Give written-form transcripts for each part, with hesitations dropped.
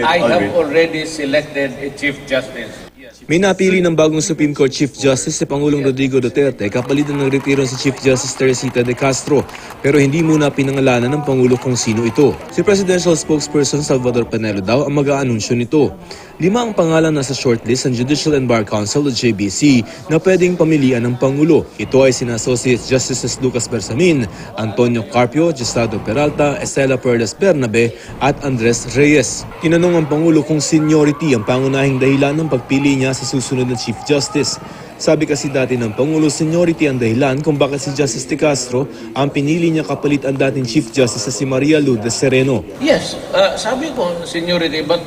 I have already selected a Chief Justice. May napili ng bagong Supreme Court Chief Justice si Pangulong Rodrigo Duterte kapalit ng retiro si Chief Justice Teresita de Castro, pero hindi muna pinangalanan ng Pangulo kung sino ito. Si Presidential Spokesperson Salvador Panelo daw ang mag-aanunsyo nito. 5 ang pangalan nasa shortlist ng Judicial and Bar Council o JBC na pwedeng pamilian ng Pangulo. Ito ay sina Associate Justices Lucas Bersamin, Antonio Carpio, Gustavo Peralta, Estela Perlas Bernabe at Andres Reyes. Tinanong ang Pangulo kung seniority ang pangunahing dahilan ng pagpili niya sa susunod na Chief Justice. Sabi kasi dati ng Pangulo, seniority ang dahilan kung bakit si Justice de Castro ang pinili niya kapalit ang dating Chief Justice sa si Maria Lourdes Sereno. Yes, sabi ko seniority, but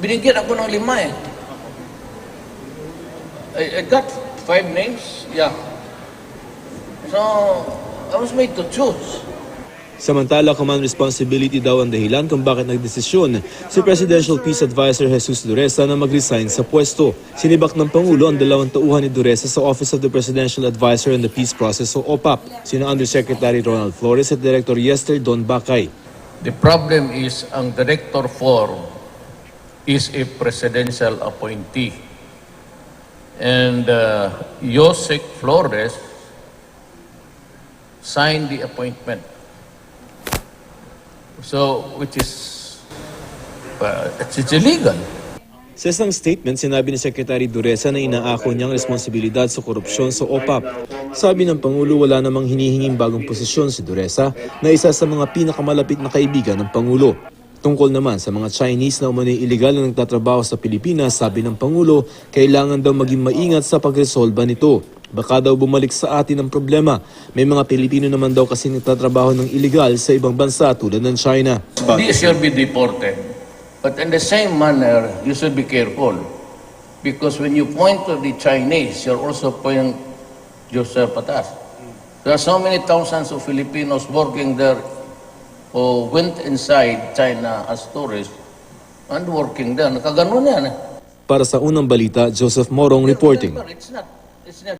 binigyan ako ng 5 eh. I got 5 names, yeah. So, I was made to choose. Samantala, command responsibility daw ang dahilan kung bakit nagdesisyon si Presidential Peace Advisor Jesus Dureza na mag-resign sa pwesto. Sinibak ng Pangulo ang 2 tauhan ni Dureza sa Office of the Presidential Advisor on the Peace Process o OPAP, sina Undersecretary Ronald Flores at Director Yester Don Bacay. The problem is, ang Director 4 is a presidential appointee. And Yosek Flores signed the appointment. So, which is, it's illegal. Sa isang statement, sinabi ni Secretary Dureza na inaako niyang responsibilidad sa korupsyon sa OPAP. Sabi ng Pangulo, wala namang hinihinging bagong posisyon si Dureza na isa sa mga pinakamalapit na kaibigan ng Pangulo. Tungkol naman sa mga Chinese na umano'y iligal na nagtatrabaho sa Pilipinas, sabi ng Pangulo, kailangan daw maging maingat sa pagresolba nito. Baka daw bumalik sa atin ang problema. May mga Pilipino naman daw kasi nagtatrabaho ng iligal sa ibang bansa tulad ng China. These should be deported. But in the same manner, you should be careful. Because when you point to the Chinese, you're also pointing yourself at us. There are so many thousands of Filipinos working there who went inside China as tourists and working there. Nakaganon yan eh. Para sa Unang Balita, Joseph Morong reporting. Remember, it's not